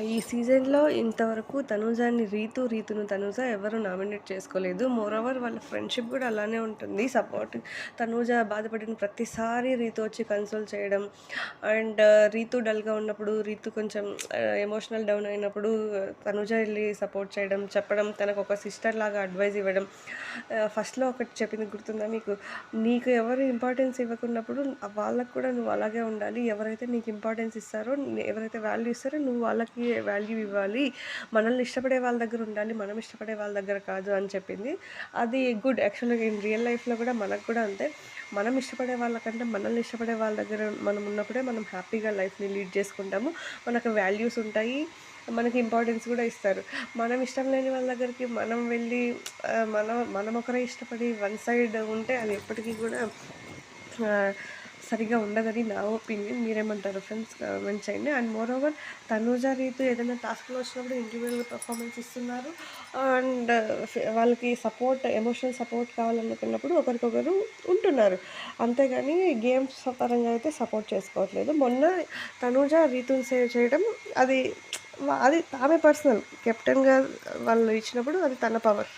ఈ సీజన్‌లో ఇంతవరకు తనూజాని రీతును తనూజ ఎవరు నామినేట్ చేసుకోలేదు. మోరోవర్ వాళ్ళ ఫ్రెండ్‌షిప్ గూడా అలానే ఉంటుంది. తనూజ బాధపడిన ప్రతిసారి రీతు వచ్చి కన్సోల్ చేయడం. అండ్ రీతు డల్‌గా ఉన్నప్పుడు, రీతు కొంచెం ఎమోషనల్ డౌన్ అయినప్పుడు తనూజ ఎళ్లి సపోర్ట్ చేయడం, చెప్పడం, తనకొక సిస్టర్‌లాగా అడ్వైస్ ఇవ్వడం. ఫస్ట్‌లో ఒకటి చెప్పింది గుర్తుందా మీకు? నీకు ఎవరు ఇంపార్టెన్స్ ఇవ్వకున్నప్పుడు వాళ్ళకి కూడా నువ్వు అలాగే ఉండాలి. ఎవరైతే నీకు ఇంపార్టెన్స్ ఇస్తారో, ఎవరైతే వాల్యూ ఇస్తారో నువ్వు వాళ్ళకి వాల్యూ ఇవ్వాలి. మనల్ని ఇష్టపడే వాళ్ళ దగ్గర ఉండాలి. మనం ఇష్టపడే వాళ్ళ దగ్గర కాదు అని చెప్పింది. అది గుడ్. యాక్చువల్‌గా ఇన్ రియల్ లైఫ్‌లో కూడా మనకు కూడా అంతే. మనం ఇష్టపడే వాళ్ళకంటే మనల్ని ఇష్టపడే వాళ్ళ దగ్గర మనం ఉన్నప్పుడే మనం హ్యాపీగా లైఫ్‌ని లీడ్ చేసుకుంటాము. మనకు వాల్యూస్ ఉంటాయి. మనకి ఇంపార్టెన్స్ కూడా ఇస్తారు. మనం ఇష్టం లేని వాళ్ళ దగ్గరికి మనం వెళ్ళి మనం ఒకరే ఇష్టపడి వన్ సైడ్ ఉంటే అది ఎప్పటికీ కూడా ఆహ్, సరిగ్గా ఉండదని నా ఒపీనియన్. మీరేమంటారు ఫ్రెండ్స్? కామెంట్ చేయండి. అండ్ మోరోవర్ తనూజ, రీతు ఏదైనా టాస్క్‌లో వచ్చినప్పుడు ఇండివిడ్యువల్ పెర్ఫార్మన్స్ ఇస్తున్నారు. అండ్ వాళ్ళకి ఎమోషనల్ సపోర్ట్ కావాలనుకున్నప్పుడు ఒకరికొకరు ఉంటున్నారు. అంతేగాని గేమ్స్ పరంగా అయితే సపోర్ట్ చేసుకోవట్లేదు. మొన్న తనూజ రీతుని సేవ్ చేయడం అది అది ఆమె పర్సనల్. కెప్టెన్‌గా వాళ్ళు ఇచ్చినప్పుడు అది తన పవర్.